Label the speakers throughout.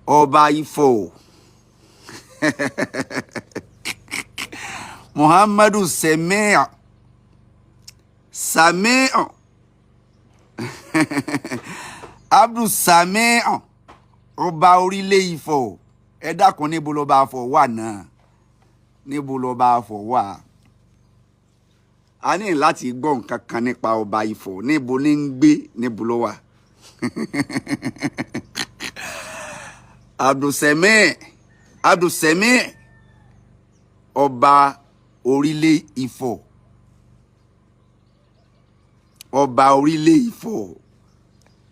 Speaker 1: Ọba Ifọ̀ Muhammadu Samiu Abdul Samiu ọba orílẹ̀ Ifọ̀ ẹ dákun níbo lọba Ifọ̀ wà náà níbo lọba Ifọ̀ wà a ní láti gbọ́ nǹkan kan nípa ọba Ifọ̀ níbo ní ń gbé níbo ló wà Abdul Samiu ọba orílẹ̀ Ifọ̀ ọba orílẹ̀ Ifọ̀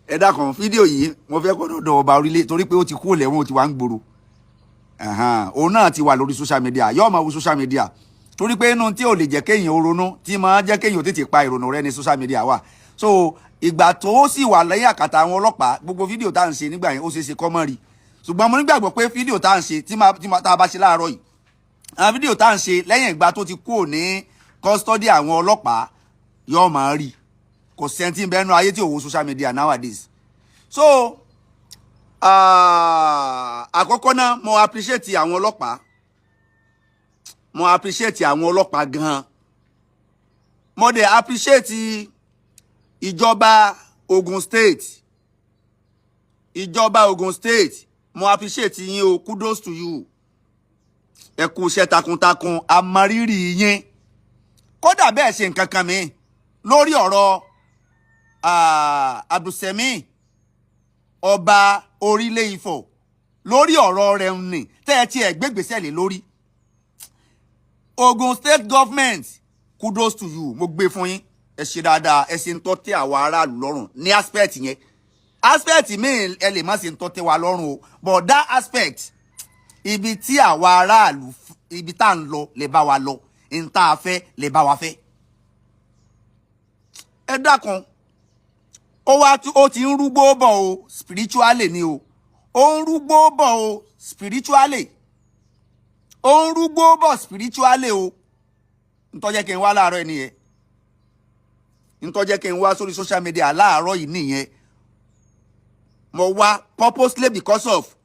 Speaker 1: ẹ dákun fídíò yìí mo fẹ́ kó dọ̀dọ̀ ọba orílẹ̀ torí pé ó ti kú lẹ́wọ̀n ó ti wà ń gbòòrò òun náà ti wà lórí social media yóò máa wo social media torí pé inú tí ò lè jẹ́ kéèyàn ó ronú tí máa jẹ́ kéèyàn ó tètè pa ìrònú rẹ̀ ní social media wà so ìgbà tó sì wà lẹ́yìn àkàtà àwọn ọlọ́pàá gbogbo fídíò tá à ń ṣe nígbà yẹn ó ṣeé ṣe kọ́ mọ́ rí ṣùgbọ́n mo nígbàgbọ́ pé fídíò tá à ń ṣe tí tá a bá ṣe láàárọ̀ yìí àwọn fídíò tá à ń ṣe lẹ́yìn ìgbà tó ti kúrò ní custody àwọn ọlọ́pàá yóò máa rí kò sẹ́ńtì bẹ́ẹ̀ nú ayé tí ò wo social media nowadays so àkọ́kọ́ náà mo appreciate àwọn ọlọ́pàá gan mo dẹ̀ appreciate ìjọba Ogun State mo appreciate yín o kudos to you ẹ kú iṣẹ́ takuntakun amárírì yín kódà bẹ́ẹ̀ ṣe nǹkan kan mi lórí ọ̀rọ̀ Abdul Samiu ọba orílẹ̀ Ifọ̀ lórí ọ̀rọ̀ rẹ̀ ní tẹ́ ẹ ti ẹ̀ gbégbèsè lé lórí Ogun State government kudos to you mo gbé fún yín ẹ ṣe dáadáa ẹ ṣe ń tọ́ tẹ́ àwa aráàlú lọ́rùn ní aspect yẹn aspect míì ẹ lè má ṣe ń tọ́ tẹ́ wa lọ́rùn o but that aspect ibi tí àwa aráàlú ibi tá à ń lọ lè bá wa lọ n tá a fẹ́ lè bá wa fẹ́ ẹ dákun ó ti ń rúgbó bọ̀ o spiritually ni o ó ń rúgbó bọ̀ o spiritually ó ń rúgbó bọ̀ spiritually o ntọ́jẹ́ kí n wá láàárọ̀ yìí nìyẹn ntọ́jẹ́ kí n wá sórí social media láàárọ̀ yìí nìyẹn mo wá purposely because of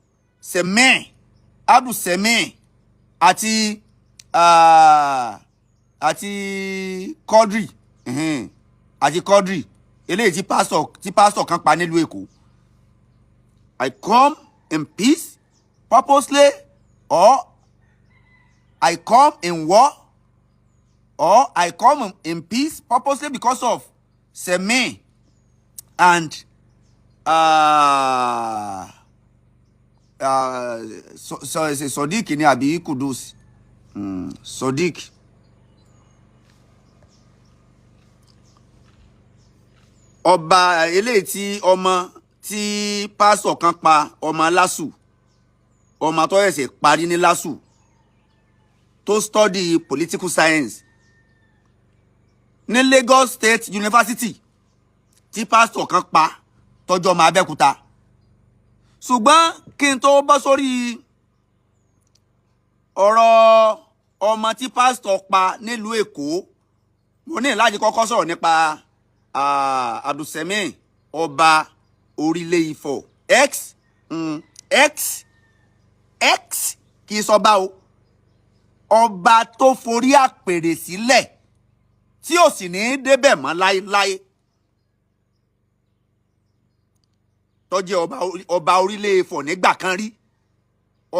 Speaker 1: Abdul Samiu àti Quadri eléyìí tí pastor kan pa nílùú Èkó I come in peace purposely or I come in war or I come in peace purposely because of Samiu and Sodiq ni àbí Kudus Sodiq ọba eléyìí tí ọmọ tí pásọ̀ kan pa ọmọ LASU ọmọ tó ẹ̀sẹ̀ parí ní LASU tó study political science ní Lagos State University tí pásọ̀ kan pa tọ́jọ́ ọmọ Abẹ́òkúta ṣùgbọ́n kí n tó bọ́ sórí ọ̀rọ̀ ọmọ tí pásítọ̀ pa nílùú Èkó mo ní láti kọ́kọ́ sọ̀rọ̀ nípa Abdul Samiu ọba orílẹ̀ Ifọ̀ x kì í sọba o ọba tó forí àpèrè sílẹ̀ tí ò sì ní débẹ̀ mọ́ láéláé tó jẹ́ ọba orílẹ̀ Ifọ̀ nígbà kan rí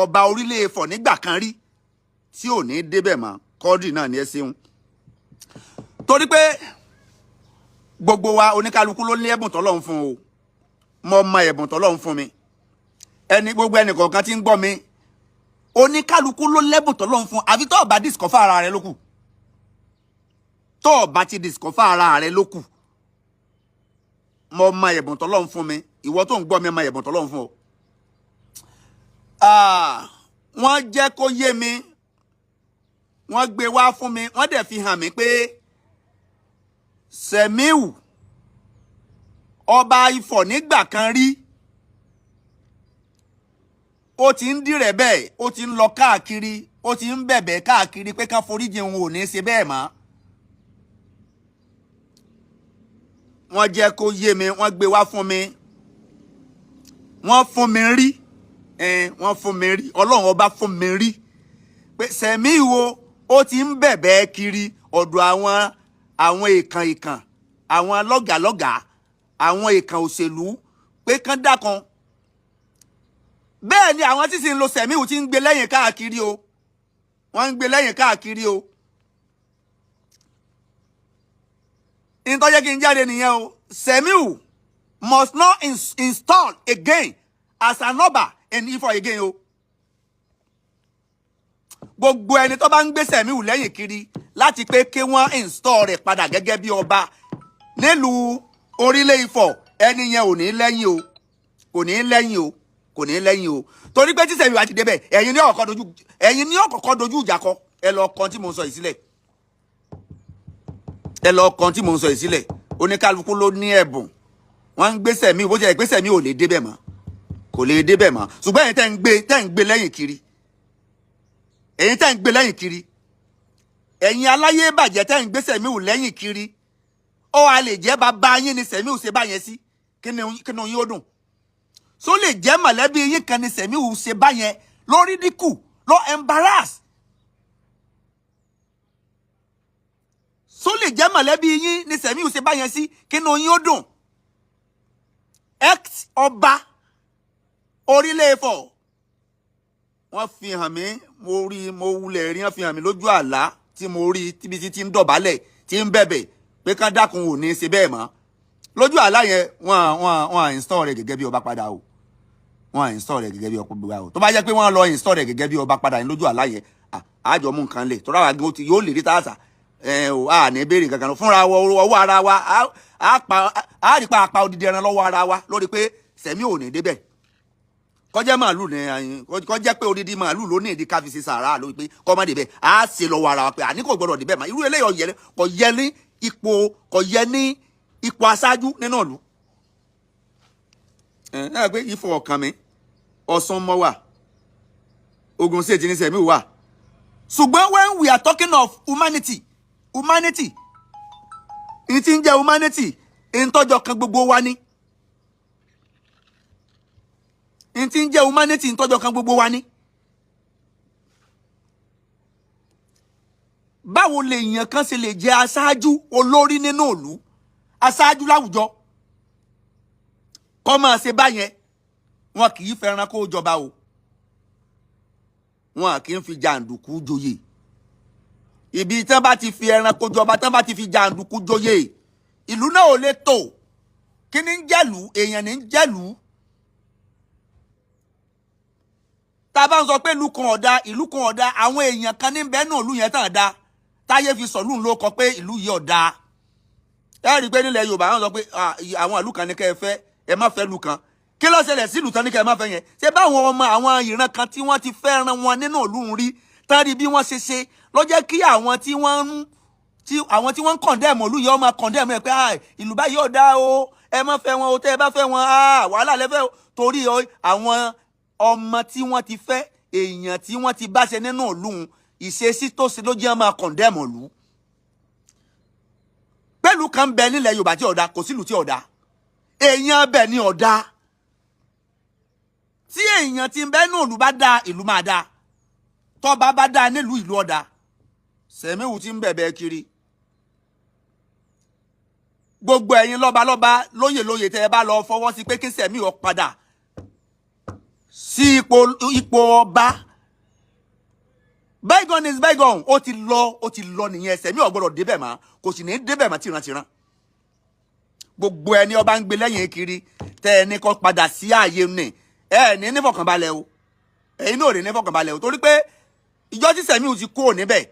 Speaker 1: ọba orílẹ̀ Ifọ̀ nígbà kan rí tí ò ní débẹ̀ mọ́ Quadri náà ní ẹ ṣeun torí pé gbogbo wa oníkálukú ló ní ẹ̀bùn tọ́lọ́run fún o mo mọ ẹ̀bùn tọ́lọ́run fún mi gbogbo ẹnì kọ̀ọ̀kan tí ń gbọ́ mi oníkálukú ló lẹ́bùn tọ́lọ́run fún àfi tó bá discover ara rẹ lókù tó bá ti discover ara rẹ lókù mo mọ ẹ̀bùn tọ́lọ́run fún mi ìwọ tó ń gbọ́ mi mọ ẹ̀bùn tọ́lọ́run fún ọ wọ́n jẹ́ kó yé mi wọ́n gbé wá fún mi wọ́n dẹ̀ fi hàn mí pé Samiu ọba Ifọ̀ nígbà kan rí ó ti ń dìrẹ̀ bẹ́ẹ̀ ó ti ń lọ káàkiri ó ti ń bẹ̀bẹ̀ káàkiri pé ká foríjì òun ò ní ṣe bẹ́ẹ̀ mọ́ wọ́n jẹ́ kó yé mi wọ́n gbé wá fún mi wọ́n fún mi rí wọ́n fún mi rí Ọlọ́run ọba fún mi rí pé Sẹ̀míù ó ti ń bẹ̀bẹ̀ kiri ọ̀dọ̀ àwọn ìkàn àwọn lọ́gàlọ́gà àwọn ìkàn òṣèlú pé kán dákan bẹ́ẹ̀ ni àwọn tí sì ń lo Sẹ̀míù ti ń gbé lẹ́yìn káàkiri o wọ́n ń gbé lẹ́yìn káàkiri o ìtọ́ jẹ́ kí n jáde nìyẹn o Sẹ̀míù must not install again as an ọba in Ifọ̀ again o gbogbo ẹni tó bá ń gbé Sẹ̀míù lẹ́yìn kiri láti pé kí wọ́n install rẹ̀ padà gẹ́gẹ́ bí ọba nílùú orílẹ̀ Ifọ̀ ẹni yẹn ò ní lẹ́yìn o kò ní lẹ́yìn o kò ní lẹ́yìn o torí pé tí Sẹ̀míù àti débẹ̀ ẹ̀yin ní ọ̀kọ̀ọ̀kan dojú ìjà kọ ẹ lọ kan tí mò ń sọ yìí sílẹ̀ ẹ lọ kan tí mò ń sọ yìí sílẹ̀ oníkálukú ló ní ẹ̀bùn wọ́n ń gbé Sẹ̀míù bó ṣe pé Sẹ̀míù ò lè débẹ̀ mọ́ kò lè débẹ̀ mọ́ ṣùgbọ́n ẹ̀yin tẹ́ ń gbé lẹ́yìn kiri ẹ̀yin tẹ́ ń gbé lẹ́yìn kiri ẹ̀yin aláyé bàjẹ́ tẹ́ ń gbé Sẹ̀míù lẹ́yìn kiri ó a lè jẹ́ bàbá yín ni Sẹ̀míù ṣe báyẹn sí kí ni yín ó dùn so lè jẹ́ mọ̀lẹ́bí yín kan ni Sẹ̀míù ṣe báyẹn lórí dínkù ló embarrass so lè jẹ́ mọ̀lẹ́bí yín ni Sẹ̀míù ṣe báyẹn sí kí ni yín ó dùn ex ọba orílẹ̀ Ifọ̀ wọ́n fi hàn mí mo wulẹ̀ rí wọ́n fi hàn mí lójú àlá tí mo rí tíbi tí ń dọ̀bálẹ̀ tí ń bẹ̀bẹ̀ pé kán dákun ò ní ṣe bẹ́ẹ̀ mọ́ lójú àlá yẹn wọ́n install rẹ̀ gẹ́gẹ́ bí ọba padà o wọ́n install rẹ̀ gẹ́gẹ́ bí ọba padà o tó bá jẹ́ pé wọ́n lọ install rẹ̀ gẹ́gẹ́ bí ọba padà ní lójú àlá yẹn àjọ mú nǹkan lẹ̀ tó ráwa gan yóò lè rí tààtà à ní béèrè kankan fúnra ọwọ́ ara wa á rí pa apá odidi ẹran lọ́wọ́ ara wa lórí pé Sẹ̀míù ò ní débẹ̀ kọjá màálù ní kọjá pé odidi màálù ló ní ìdí káfíìsì sàrà lórí pé kọ́mọ́ débẹ̀ á ṣe lọ́wọ́ ara wa pé àní kò gbọ́dọ̀ débẹ̀ mà irú eléyìí kò yẹ ní ipò aṣáájú nínú ìlú pé Ifọ̀ ọ̀kan mi Ọ̀ṣun mọ́ wà Ògùn State ní Sẹ̀míù wà ṣùgbọ́n when we are talking of humanity ìyí tí ń jẹ́ humanity ìtọ́jọ́ kan gbogbo wa ní ìyí tí ń jẹ́ humanity ìtọ́jọ́ kan gbogbo wa ní báwo lè èèyàn kan ṣe lè jẹ́ aṣáájú olórí nínú ìlú aṣáájú láwùjọ kọ́ máa ṣe báyẹn wọn kì í fẹ́ràn kó jọba o wọn kì í fi jàǹdùkú joyè ibi tán bá ti fi ẹranko jọba tán bá ti fi jàǹdùkú joyè ìlú náà ò lè tò kí ni ń jẹ́lù èèyàn ní ń jẹ́lù tá a bá ń sọ pé ìlú kan ọ̀dà àwọn èèyàn kan ní bẹ́ẹ̀ náà ìlú yẹn tàn dá táyé fi sọ̀lú ló kọ pé ìlú yìí ọ̀dà ẹ rí i pé nílẹ̀ Yorùbá wọn sọ pé àwọn ìlú kan ní kẹ́ ẹ fẹ́ ẹ má fẹ́ ìlú kan kí ló ṣẹlẹ̀ sí ìlú tán ní kẹ́ ẹ má fẹ́ yẹn ṣé báwọn ọmọ àwọn ìran kan tí wọ́n ti fẹ́ràn wọn nínú ìlú ń rí tán rí bí wọ́n ṣe ló jẹ́ kí àwọn tí wọ́n ń kọ̀ndẹ́mù ìlú yìí ọmọ kọ̀ndẹ́mù ẹ̀ pé ìlú báyìí ọ̀dà o ẹ má fẹ́ wọn o tẹ́ ẹ bá fẹ́ wọn wàhálà lẹ́fẹ́ torí àwọn ọmọ tí wọ́n ti fẹ́ èèyàn tí wọ́n ti bá ṣe nínú ìlú ìṣesí tó ṣe ló jẹ́ ọmọ kọ̀ndẹ́mù ìlú pẹ̀lú kan bẹ nílẹ̀ Yorùbá tí ọ̀dà kò sílùú tí ọ̀dà èèyàn bẹ̀ ni ọ̀dà tí èèyàn ti bẹ́ nù ìlú bá dáa ìlú máa dáa tọ́ba bá dáa nílùú ìlú ọ̀dà Sẹ̀míù ti ń bẹ̀bẹ̀ kiri gbogbo ẹ̀yin lọ́balọ́ba lóyè tẹ́ ẹ bá lọ fọwọ́ sí pé kí Sẹ̀míù ó padà sí ipò ọba bygone is bygone ó ti lọ nìyẹn Sẹ̀míù ò gbọ́dọ̀ débẹ̀ mọ́ kò sì ní débẹ̀ mọ́ tìrantìran gbogbo ẹni ọba ń gbé lẹ́yìn kiri tẹ́ ẹni kó padà sí ààyè ní ẹ ní nífọ̀kànbalẹ̀ o ẹ̀yin náà rí nífọ̀kànbalẹ̀ o torí pé ìjọ tí Sẹ̀míù ti kúrò níbẹ̀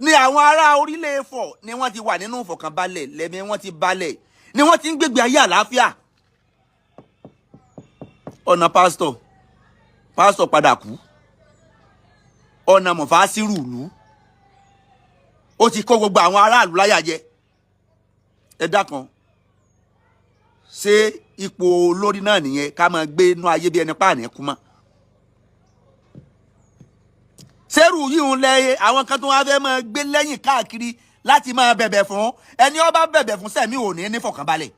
Speaker 1: ni àwọn ará orílẹ̀ Ifọ̀ ni wọ́n ti wà nínú ìfọ̀kànbalẹ̀ lẹ́mí wọ́n ti balẹ̀ ni wọ́n ti ń gbégbé ayé àlàáfíà ọ̀nà pásítọ̀ padà kú ọ̀nà mọ̀fásírù ìlú ó ti kó gbogbo àwọn aráàlú láyà jẹ ẹ dákan ṣé ipò olórí náà nìyẹn ká máa gbé inú ayé bí ẹni páàní kú mọ́ sẹ́rù yìí ń lẹ́yìn àwọn kan tó wá fẹ́ máa gbé lẹ́yìn káàkiri láti máa bẹ̀bẹ̀ fún ẹni ó bá bẹ̀bẹ̀ fún Sẹ̀míù ò ní nífọ̀kànbalẹ̀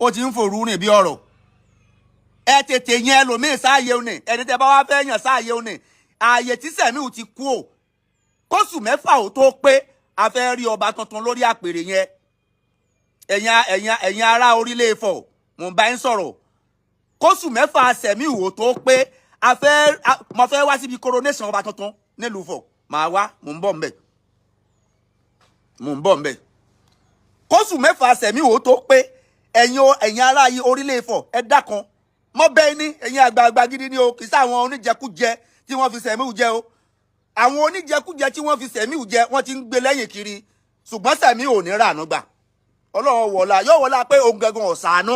Speaker 1: ó ti ń forú rìn bí ọ̀rọ̀ ẹ tètè yẹn ẹlòmíì sáàyè òní ẹni tẹ́ bá wá fẹ́ yàn sáàyè òní ààyè tí Sẹ̀míù ti kú ò kóṣù mẹ́fà ò tó pé a fẹ́ rí ọba tuntun lórí àpèrè yẹn ẹ̀yin ará orílẹ̀ Ifọ̀ mò ń bá yín sọ̀rọ̀ kóṣù mẹ́fà Sẹ̀míù ò tó pé mo fẹ́ wá síbi coronation ọba tuntun nílùú Ifọ̀ màá wá mò ń bọ̀ ńbẹ̀ kóṣù mẹ́fà Sẹ̀míù ò tó pé ẹ̀yin ará orílẹ̀ Ifọ̀ ẹ dákan mọ́ bẹ́ẹ̀ ní ẹ̀yin àgbààgbà gidi ni o kì í sáwọn oníjẹkújẹ tí wọ́n fi Sẹ̀míù jẹ o àwọn oníjẹkújẹ tí wọ́n fi Sẹ̀míù jẹ wọ́n ti ń gbé lẹ́yìn kiri ṣùgbọ́n Sẹ̀míù ò ní ràánú gbà Ọlọ́run wọ̀ọ́lá yóò wọlá pé òun gangan ọ̀sánú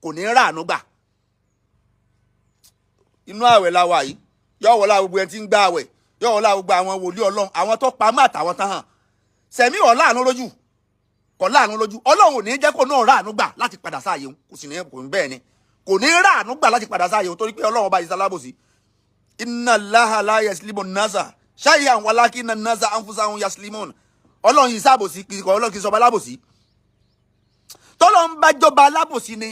Speaker 1: kò ní ràánú gbà inú àwẹ̀ la wà yìí yóò wọlá gbogbo ẹni tí ń gbà àwẹ̀ yóò wọlá gbogbo àwọn wòlíì Ọlọ́run àwọn tó pamọ́ àtàwọn tán hàn Sẹ̀míù ò láàánú lójú kò láàánú lójú Ọlọ́run ò ní jẹ́ kó náà ràánú gbà láti padà sáàyè òun kò sì ní kò ní bẹ́ẹ̀ ni kò ní ràánú gbà láti padà sáàyè òun torí pé Ọlọ́run bá yìí sálábòsí inna Allaha la yaslimu nasa shay'an walakinna nasa anfusahum yaslimun Ọlọ́run yìí sábòsí Ọlọ́run kì í sọba alábòsí tọ́lọ́run bá jọba alábòsí ni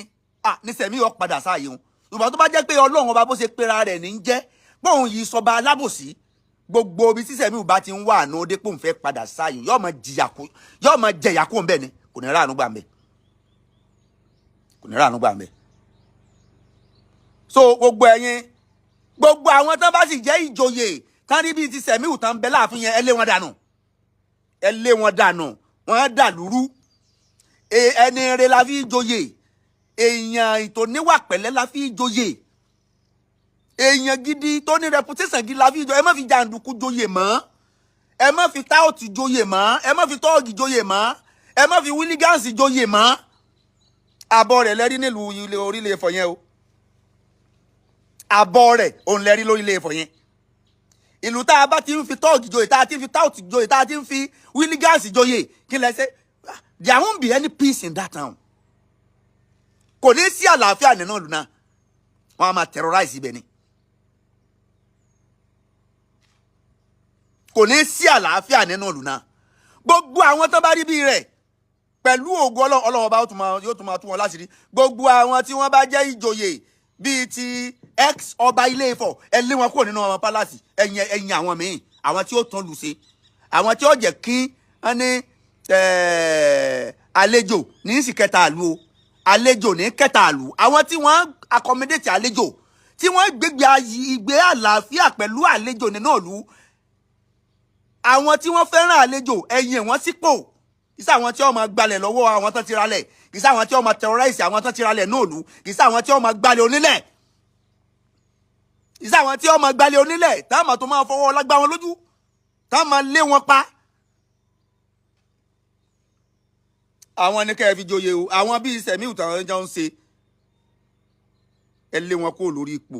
Speaker 1: ní Sẹ̀míù ó padà sáàyè òun ṣùgbọ́n tó bá jẹ́ pé Ọlọ́run ọba bó ṣe pera rẹ̀ ní jẹ́ pé òun yìí sọba alábòsí gbogbo ibi tí Sẹ̀míù bá ti ń wà àná dé pé òun fẹ́ padà sáàyè yóò máa jẹ̀yà kó ń bẹ̀ ni kò ní ráàánú gbà ń bẹ̀ so gbogbo àwọn tán bá sì jẹ́ ìjòyè tán rí bíi ti Sẹ̀míù tán bẹ láàfin yẹn ẹ lé wọn dànù wọ́n dà lúrú ẹni rẹ̀ la fi joyè èèyàn tó níwà pẹ̀lẹ́ la fi joyè èèyàn gidi tó ní reputation gidi la fi joyè ẹ má fi jàǹdùkú joyè mọ́ ẹ má fi táòtù joyè mọ́ ẹ má fi tọ́ọ̀gì joyè mọ́ ẹ má fi wílígánsì joyè mọ́ àbọ̀ rẹ̀ lẹ́rí nílùú orílẹ̀ Ifọ̀ yẹn o àbọ̀ rẹ̀ òun lẹ́rí lórílẹ̀ Ifọ̀ yẹn ìlú tá a bá ti ń fi tọ́ọ̀gì joyè tá a ti ń fi táòtù joyè tá a ti ń fi wílígánsì joyè kí lẹ ṣe there won't be any peace in that town kò ní sí àlàáfíà nínú ìlú náà wọ́n á máa terrorize ibẹ̀ ni kò ní sí àlàáfíà nínú ìlú náà gbogbo àwọn tó bá rí bí rẹ̀ pẹ̀lú ògo Ọlọ́run ọba yóò tún máa tú wọn láṣìírí gbogbo àwọn tí wọ́n bá jẹ́ ìjòyè bíi ti ex ọba Ilé Ifọ̀ ẹ lé wọn kúrò nínú ọmọ pálásì ẹ̀yìn àwọn míì àwọn tí ó tún lù ṣe àwọn tí ó jẹ́ kí wọ́n ní àlejò ní sì kẹta àlù o àlejò ní kẹta àlù àwọn tí wọ́n accommodate àlejò tí wọ́n ìgbé àlàáfíà pẹ̀lú àlejò nínú ìlú àwọn tí wọ́n fẹ́ràn àlejò ẹ̀yìn wọn sípò kìí àwọn tí wọ́n máa gbalẹ̀ lọ́wọ́ àwọn tán ti ralẹ̀ kìí àwọn tí wọ́n máa terrorize àwọn tán ti ralẹ̀ náà lù kìí àwọn tí wọ́n máa gbalẹ̀ onílẹ̀ kìí àwọn tí wọ́n máa gbalẹ̀ onílẹ̀ táwọn tó máa fọwọ́ lágbá wọn lójú táwọn máa lé wọn pa. àwọn ní kẹ́ ẹ fi joyè o àwọn bíi Sẹ̀míù táwọn jọ ń ṣe ẹ lé wọn kó lórí ipò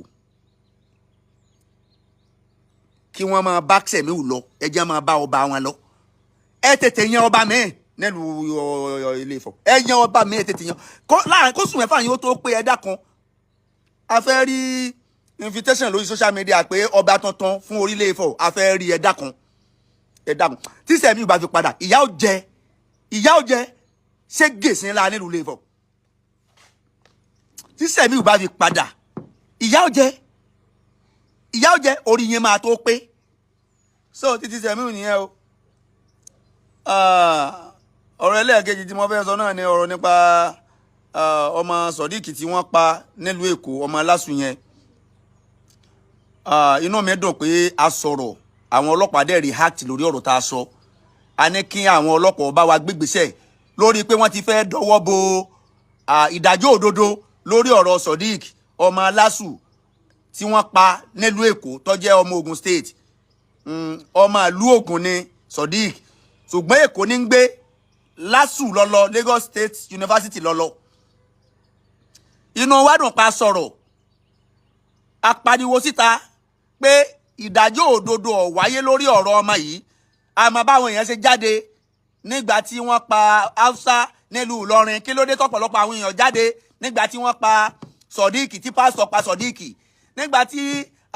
Speaker 1: kí wọ́n máa bá Sẹ̀míù lọ ẹ jẹ́ máa bá ọba wọn lọ ẹ tètè yan ọba mẹ́ẹ̀ nílùú Ilé Ifọ̀ ẹ yan ọba mẹ́ẹ̀ tètè yan láàrin kóṣù mẹ́fà yìí ó tó pé ẹ̀dá kan a fẹ́ rí invitation lórí social media pé ọba tuntun fún orílẹ̀ Ifọ̀ a fẹ́ rí ẹ̀dá kan tí Sẹ̀míù bá fi padà ìyà ó jẹ ṣé gèsè ńlá nílùú Ilé Ifọ̀ tí Sẹ̀míù bá fi padà ìyà ó jẹ orí yẹn máa tó pé so títí Sẹ̀míù nìyẹn o ọ̀rọ̀ ẹlẹ́ẹ̀kejì tí mo fẹ́ sọ náà ni ọ̀rọ̀ nípa ọmọ Sodiq tí wọ́n pa nílùú Èkó ọmọ Lásù yẹn inú mi dùn pé a sọ̀rọ̀ àwọn ọlọ́pàá dẹ̀ react lórí ọ̀rọ̀ tá a sọ a ní kí àwọn ọlọ́pàá bá wa gbégbèsè lórí pé wọ́n ti fẹ́ dọwọ́ bo ìdájọ́ òdodo lórí ọ̀rọ̀ Sodiq ọmọ Lásù tí wọ́n pa nílùú Èkó tó jẹ́ ọmọ Ògùn State ọmọ ìlú Ògùn ni Sodiq ṣùgbọ́n Èkó ní ń gbé Lásù lọ́lọ́ Lagos State University lọ́lọ́ inú wa dùn pa sọ̀rọ̀ apariwo síta pé ìdájọ́ òdodo ó wáyé lórí ọ̀rọ̀ ọmọ yìí àmọ́ báwọn èèyàn ṣe jáde nígbà tí wọ́n pa Hausa nílùú Ìlọrin kí ló dé tọ́pọ̀lọpọ̀ àwọn èèyàn jáde nígbà tí wọ́n pa Sodiq tí pásítọ̀ pa Sodiq nígbà tí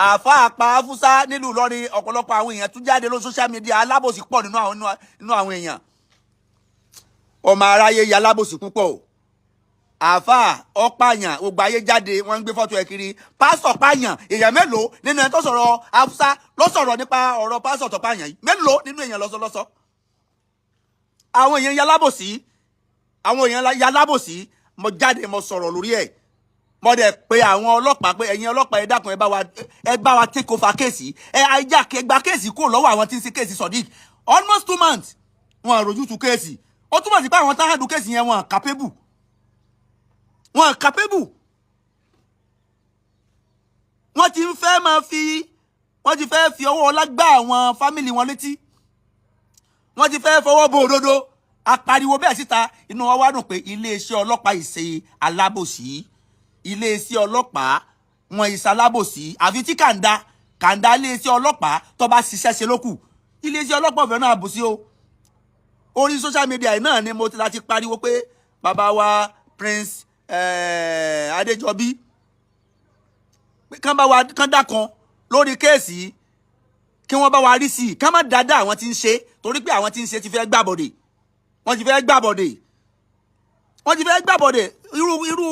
Speaker 1: àáfàá pa Hausa nílùú Ìlọrin ọ̀pọ̀lọpọ̀ àwọn èèyàn tún jáde lórí social media alábòsí pọ̀ nínú àwọn èèyàn ọmọ aráyé ya alábòsí púpọ̀
Speaker 2: àáfà ọ̀pààyàn gbogbo ayé jáde wọ́n ń gbé fọ́tò ẹ̀ kiri pásítọ̀ pààyàn èèyàn mélòó nínú ẹ̀ tó sọ̀rọ̀ Haúsá ló sọ̀rọ̀ nípa ọ̀rọ̀ pásítọ̀ tó pààyàn yìí mélòó nínú èèyàn lọ́sọ̀lọ́sọ àwọn èèyàn yalábòsí mo jáde mo sọ̀rọ̀ lórí ẹ̀ mo dẹ̀ pé àwọn ọlọ́pàá pé ẹ̀yin ọlọ́pàá ẹ dákun ẹ bá wa take over kéèsì ẹ gba kéèsì kúrò lọ́wọ́ àwọn tí ń sí kéèsì Sodiq almost 2 months wọn àròjù tu kéèsì ó túmọ̀ sí pé àwọn táwọn kéèsì yẹn wọn capable wọ́n ti ń fẹ́ máa wọ́n ti fẹ́ fi ọwọ́ ọlá gbá àwọn fámìlì wọn létí wọ́n ti fẹ́ fọwọ́ bo òdodo apariwo bẹ́ẹ̀ síta inú wa wá dùn pé iléeṣẹ́ ọlọ́pàá ìṣe alábòsí iléeṣẹ́ ọlọ́pàá wọn ìṣe alábòsí àfi tí kàńdá iléeṣẹ́ ọlọ́pàá tó bá ṣiṣẹ́ ṣe lókù iléeṣẹ́ ọlọ́pàá ọ̀fẹ́ náà àbòsí o orí social media náà ni mo ti láti pariwo pé bàbá wa Prince Adéjọbí kán dákan lórí kéèsì kí wọ́n bá wa rí sí i kán má dáadáa àwọn tí ń ṣe torí pé àwọn tí ń ṣe ti fẹ́ gbàbọ̀dè wọ́n ti fẹ́ gbàbọ̀dè irú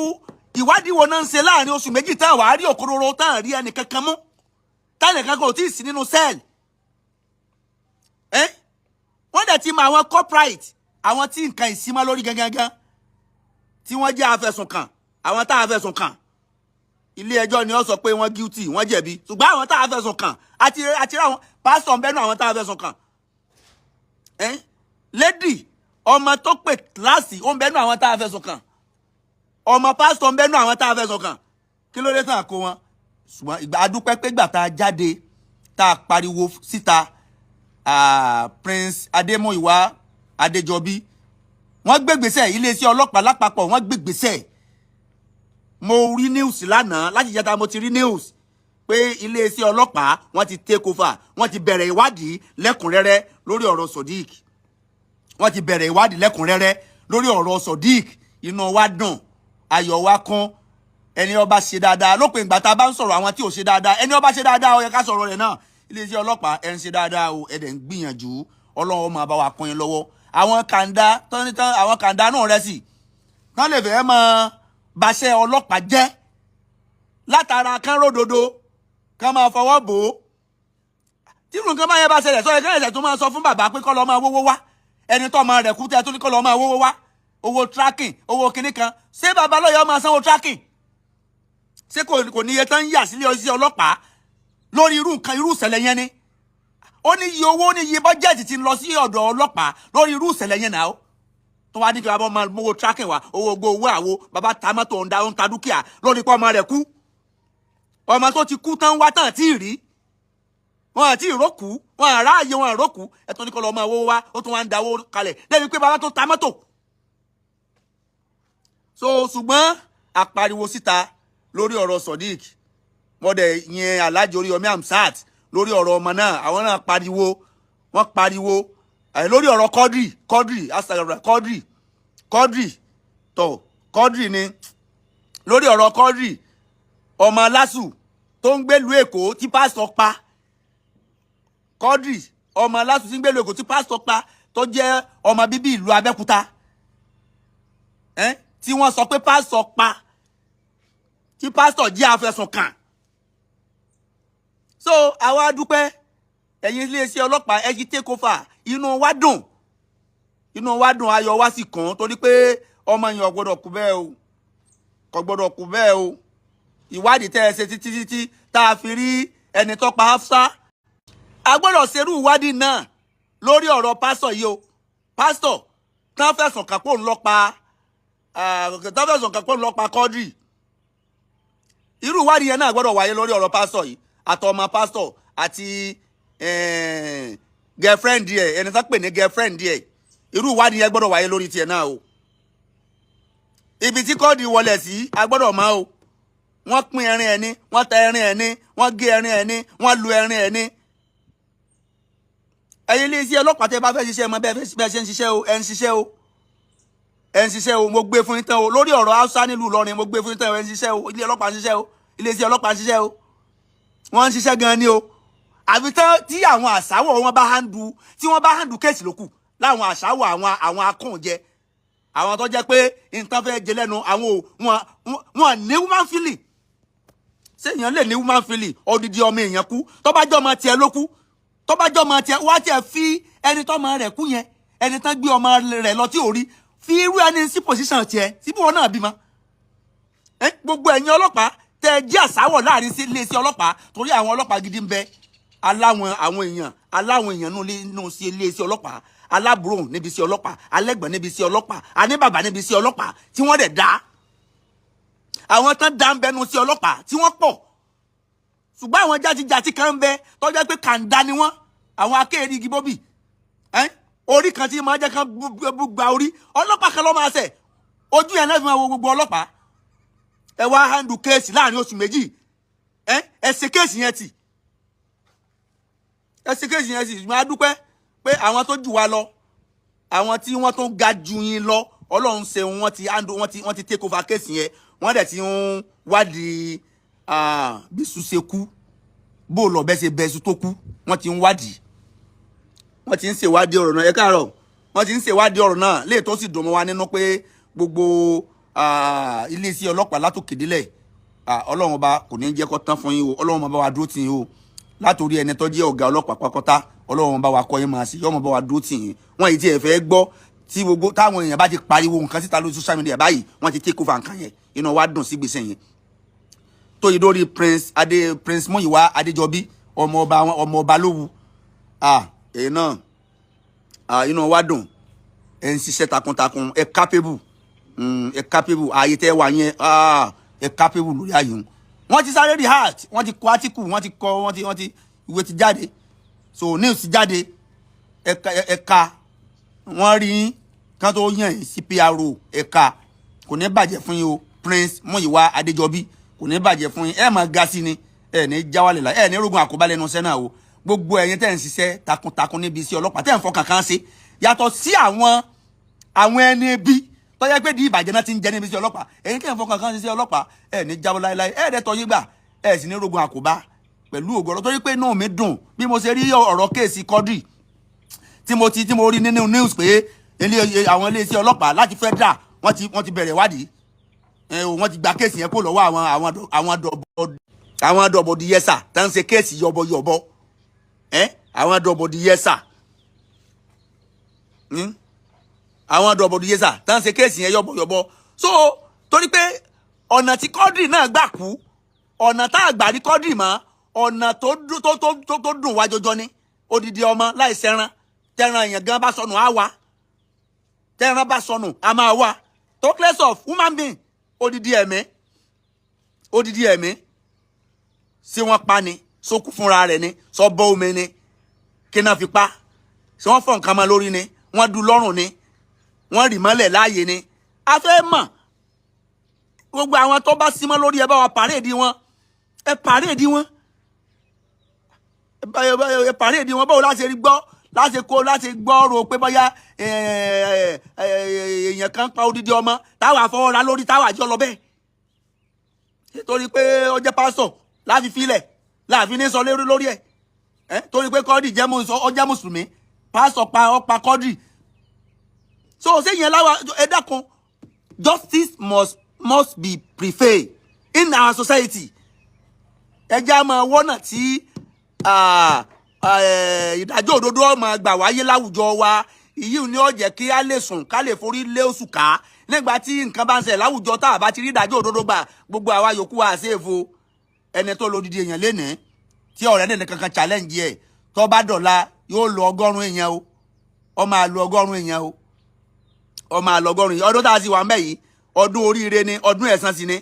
Speaker 2: ìwádìí wo náà ń ṣe láàrin oṣù méjì tán wàá rí òkúròrò tán rí ẹnì kankan mú táyà kankan ò tí ì sí nínú sẹ́ẹ̀lì wọ́n dẹ̀ ti mọ àwọn corporate àwọn tí nǹkan ìsímọ́ lórí gangan tí wọ́n jẹ́ afẹ̀sùnkàn àwọn tá a fẹ̀sùn kàn ilé ẹjọ́ ni ó sọ pé wọ́n guilty wọ́n jẹ̀bi ṣùgbọ́n àwọn tá a fẹ̀sùn kàn àti ráwọn pásítọ̀ ń bẹ́nu àwọn tá a fẹ̀sùn kàn lady ọmọ tó pè kíláàsì ó ń bẹ́nu àwọn tá a fẹ̀sùn kàn ọmọ pásítọ̀ ń bẹ́nu àwọn tá a fẹ̀sùn kàn kí ló dé tàn kó wọn ṣùgbọ́n ìgbà adúpẹ́ pé gbà tá a jáde tá a pariwo síta Prince Adémúyìwá Adéjọbí wọ́n gbégbèsè iléeṣẹ́ ọlọ́pàá lápapọ̀ wọ́n gbégbèsè mo rí news lánàá láti jẹta mo ti rí news pé iléeṣẹ́ ọlọ́pàá wọ́n ti take over wọ́n ti bẹ̀rẹ̀ ìwádìí lẹ́kùnrẹ́rẹ́ lórí ọ̀rọ̀ Sodiq wọ́n ti bẹ̀rẹ̀ ìwádìí lẹ́kùnrẹ́rẹ́ lórí ọ̀rọ̀ Sodiq inú wa dùn ayọ̀ wa kún ẹni ó bá ṣe dáadáa lópin ìgbà tá a bá ń sọ̀rọ̀ àwọn tí ò ṣe dáadáa ẹni ó bá ṣe dáadáa ó yẹ ká sọ̀rọ̀ rẹ̀ náà iléeṣẹ́ ọlọ́pàá ẹ̀ ń ṣe dáadáa o ẹ̀ dẹ̀ ń gbìyànjú Ọlọ́run ó máa bá wa kún yín lọ́wọ́ àwọn kàńdá náà rẹ̀ sì kán lè fẹ́ mọ́ bàṣẹ ọlọ́pàá jẹ́ látara kán ródodo kán máa fọwọ́ bò ó tí nǹkan máa yẹ bá ṣẹlẹ̀ sọ ẹ̀kẹ́ ẹ̀sẹ̀ tó máa sọ fún bàbá pé kó lọ máa wówó wá ẹni tó máa rẹ̀ kú tẹ́ tó ní kó lọ máa wówó wá owó tracking owó kinní kan ṣé bàbá lọ́yọ̀ máa sanwó tracking ṣé kò ní iye tán ń yà sílé ọsí ọlọ́pàá lórí irú ìṣẹ̀lẹ̀ yẹn ni ó ní iye owó ní iye bọ́jẹ̀tì ti lọ sí ọ̀dọ̀ ọlọ́pàá lórí irú ìṣẹ̀lẹ̀ yẹn náà tó wá ní kí bàbá máa mówó tracking wá owó àwo bàbá ta mọ́tò ń ta dúkìá lórí pé ọmọ rẹ̀ kú ọmọ tó ti kú tán wá tán tí ì rí wọn àti ìrókù wọn àráàyè wọn àrókù ẹ̀tọ́ ní kọ́ lọ́ọ́ máa wó wá ó tún wá ń dáwó kalẹ̀ lẹ́yìn pé bàbá tó ta mọ́tò so ṣùgbọ́n àpariwo síta lórí ọ̀rọ̀ Sodiq mọ́dẹ̀ yẹn Alhaji Oríyọmí Hamzat lórí ọ̀rọ̀ ọmọ náà àwọn náà pariwo lórí ọ̀rọ̀ Quadri ni lórí ọ̀rọ̀ Quadri ọmọ lásù tó ń gbèlú Èkó tí pásítọ̀ pa Quadri ọmọ lásù tí ń gbèlú Èkó tí pásítọ̀ pa tó jẹ́ ọmọ bíbí ìlú Abẹ́òkúta tí wọ́n sọ pé pásítọ̀ pa tí pásítọ̀ jẹ́ afẹ̀sùnkàn so àwa dúpẹ́ ẹ̀yin iléeṣẹ́ ọlọ́pàá ẹ jí take over inú wa dùn ayọ̀ wa sì kàn torí pé ọmọ yẹn ò gbọ́dọ̀ kú bẹ́ẹ̀ o kò gbọ́dọ̀ kú bẹ́ẹ̀ o ìwádìí tẹ́ ẹ ṣe títí tá a fi rí ẹni tó pa Hafsa a gbọ́dọ̀ ṣerú ìwádìí náà lórí ọ̀rọ̀ pásítọ̀ yìí o pásítọ̀ tán fẹ̀sùn kàn pò ń lọ pa Quadri irú ìwádìí yẹn náà gbọ́dọ̀ wáyé lórí ọ̀rọ̀ pásítọ̀ yìí àtọmọ pásítọ̀ àti girlfriend díẹ̀ ẹni tó pè ní girlfriend díẹ̀ irú ìwádìí yẹn gbọ́dọ̀ wáyé lórí tiẹ̀ náà o ibi tí Quadri wọlé sí a gbọ́dọ̀ mọ̀ o wọ́n pín ẹrin ẹni wọ́n tẹ ẹrin ẹni wọ́n gé ẹrin ẹni wọ́n lu ẹrin ẹni ẹ̀yin iléeṣẹ́ ọlọ́pàá tẹ́ bá fẹ́ ṣiṣẹ́ mọ́ bẹ́ẹ̀ ṣe ń ṣiṣẹ́ o ẹ̀ ń ṣiṣẹ́ o mo gbé fún yín tán o lórí ọ̀rọ̀ Hausa nílùú Ìlọrin mo gbé fún yín tán o ẹ̀ ń ṣiṣẹ́ o ilé ọlọ́pàá ń ṣiṣẹ́ o iléeṣẹ́ ọlọ́pàá ń ṣiṣẹ́ o wọ́n ń ṣiṣẹ́ gan-an ni o àbí tí àwọn àṣàwọ̀ wọn bá handù kéèsì lókù láwọn àṣàwọ̀ àwọn akóúnjẹ àwọn tó jẹ́ pé nǹkan fẹ́ jẹ lẹ́nu àwọn wọn ní woman feeling séèyàn lè ní woman feeling odidi ọmọ èèyàn kú tó bá jẹ́ ọmọ tiẹ̀ ló kú tó bá jẹ́ ọmọ tiẹ̀ wá tiẹ̀ fi ẹni tó ọmọ rẹ̀ kú yẹn ẹni tán gbé ọmọ rẹ̀ lọ tí ò rí fi irú ẹni sí position tiẹ̀ síbí wọn náà bímọ gbogbo ẹ̀yin ọlọ́pàá tẹ́ jẹ́ àsáwọ̀ láàrin sí iléeṣẹ́ ọlọ́pàá torí àwọn ọlọ́pàá gidi ń bẹ aláwọn èèyàn nínú sí iléeṣẹ́ ọlọ́pàá alábùrò níbi iṣẹ́ ọlọ́pàá alẹ́gbọ̀n níbi iṣẹ́ ọlọ́pàá aníbàbà níbi iṣẹ́ ọlọ́pàá tí wọ́n dẹ̀ dá àwọn tán dá ń bẹnu sí ọlọ́pàá tí wọ́n pọ̀ ṣùgbọ́n àwọn játijàti kan ń bẹ tó jẹ́ pé kàńdá ni wọ́n àwọn akéèrè igi bóbì orí kan tí máa jẹ́ kan gba orí ọlọ́pàá kan ló máa ṣẹ̀ ojú yẹn náà fi máa wo gbogbo ọlọ́pàá ẹ wá handle kéèsì láàrin oṣù méjì ẹ ṣe kéèsì yẹn tì ṣùgbọ́n a dúpẹ́ pé àwọn tó jù wá lọ àwọn tí wọ́n tó ga jù yín lọ Ọlọ́run ṣe wọ́n ti take over kéèsì yẹn wọ́n dẹ̀ ti ń wádìí bísú ṣe kú bó lọ bẹ́ ṣe bẹ́sù tó kú wọ́n ti ń wádìí wọ́n ti ń ṣèwádìí ọ̀rọ̀ náà ẹ káàárọ̀ wọ́n ti ń ṣèwádìí ọ̀rọ̀ náà léè tó sì dùn mọ́ wa nínú pé gbogbo iléeṣẹ́ ọlọ́pàá látòkè délẹ̀ Ọlọ́run ọba kò ní jẹ́ kó tán fún yín o Ọlọ́run ọba wa dúró tì yín o látòrí ẹni tó jẹ́ ọ̀gá ọlọ́pàá pákọ́tá Ọlọ́run ọba wa kọ́ yín máa sí yọ́mọ ọba wa dúró tì yín wọ́n yìí tí ẹ fẹ́ gbọ́ tí gbogbo táwọn èèyàn bá ti pariwo nǹkan síta lórí social media báyìí wọ́n ti take over nǹkan yẹn inú wa dùn sí gbèsè yẹn tó yìí lórí Prince Múyìwá Adéjọbí ọmọ ọba lówù èyí náà inú wa dùn ẹ ń ṣiṣẹ́ takuntakun ẹ capable ààyè tẹ́ wà yẹn ẹ capable lórí ààyè wọ́n ti sáré rehearse wọ́n ti kọ article wọ́n ti ìwé ti jáde so news ti jáde ẹ̀ka wọ́n rí kán tó yàn sí PRO ẹ̀ka kò ní bàjẹ́ fún yín o Prince Múyìwá Adéjọbí kò ní bàjẹ́ fún yín ẹ máa ga sí ni ẹ ní jáwálẹ̀ la ẹ ní rogun àkóbá lẹ́nu iṣẹ́ náà o gbogbo ẹ̀yin tẹ́ ń ṣiṣẹ́ takuntakun níbi iṣẹ́ ọlọ́pàá tẹ́ ń fọkàn kan ṣe yàtọ̀ sí àwọn ẹni bí tó yẹ pé di ìbàjẹ́ náà ti ń jẹ níbi iṣẹ́ ọlọ́pàá ẹ̀yin tẹ́ ń fọkàn kan ṣiṣẹ́ ọlọ́pàá ẹ ní jáwọ́ láéláé ẹ dẹ̀ tọ́ yín gbà ẹ sì ní rogun àkóbá pẹ̀lú ògo torí pé inú mi dùn bí mo ṣe rí ọ̀rọ̀ kéèsì Quadri tí mo rí nínú news pé àwọn iléeṣẹ́ ọlọ́pàá láti federal wọ́n ti bẹ̀rẹ̀ ìwádìí wọ́n ti gba kéèsì yẹn kó lọ́wọ́ àwọn dọ̀bọ̀dì yẹsà tá ń ṣe kéèsì yọ̀bọ̀yọ̀bọ̀ àwọn dọ̀bọ̀dì yẹsà àwọn dọ̀bọ̀dì yẹsà tá ń ṣe kéèsì yẹn yọ̀bọ̀yọ̀bọ̀ so torí pé ọ̀nà tí Quadri náà gbà kú ọ̀nà tá a gbà rí Quadri mọ́ ọ̀nà tó dùn wá jọjọ ni odidi ọmọ láì sẹ́ran tẹ́ran èèyàn gan bá sọnù á wá tẹ́ran bá sọnù á máa wá talkless of human being odidi ẹ̀mí sí wọ́n pa ni sókú fúnra rẹ̀ ni sọ bọ́ omi ni kí náà fi pa sí wọ́n fọ̀ nǹkan mọ́ lórí ni wọ́n du lọ́rùn ni wọ́n rì mọ́lẹ̀ láàyè ni a fẹ́ mọ̀ gbogbo àwọn tó bá símọ́ lórí ẹ bá wa pàréèdì wọn ẹ pàréèdì wọn báwo láti rí gbọ́ láti gbọ́ ro pé bóyá èèyàn kan pa odidi ọmọ táwa fọwọ́ra lórí táwa àjọ lọ bẹ́ẹ̀ nítorí pé ó jẹ́ pásọ̀ láfi filẹ̀ láàfin ní sọ lórí ẹ̀ torí pé Quadri jẹ́ mùsùlùmí pásọ̀ pa Quadri so ṣé yẹn láwa ẹ dákun justice must be prevail in our society ẹ já máa wọ́nà tí ìdájọ́ òdodo ọmọ gbà wáyé láwùjọ wa ìyí ni ó jẹ́ kí a lè sùn ká lè forí lé oṣù ká nígbà tí nǹkan bá ń ṣẹlẹ̀ láwùjọ tá a bá ti rí ìdájọ́ òdodo gbà gbogbo àwa yòókù wa ṣèfo ẹni tó lódìdí èèyàn lénìí tí ọ̀rẹ́ nìkan kankan challenge ẹ̀ tó bá dọ̀la yóò lo 100 èèyàn o ó máa lo 100 èèyàn o ó máa lo 100 èèyàn ọdún tá a sì wà ń bẹ̀ yìí ọdún oríire ni ọdún ẹ̀san sí ni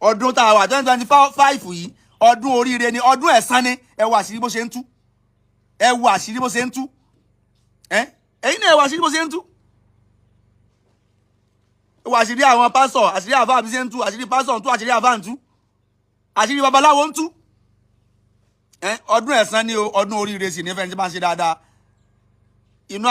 Speaker 2: ọdún tá a wà 2025 yìí ọdún oríire ni ọdún ẹ̀san ni ẹ wo àṣírí bó ṣe ń tú ẹ wo àṣírí bó ṣe ń tú ẹ̀yin náà ẹ wo àṣírí bó ṣe ń tú ẹ wo àṣírí àwọn pásọ̀ àṣírí àfáà bí ṣe ń tú àṣírí pásọ̀ ń tú àṣírí àfáà ń tú àṣírí babaláwo ń tú ọdún ẹ̀san ni o ọdún oríire sì ní fẹ́ni tí máa ń ṣe dáadáa inú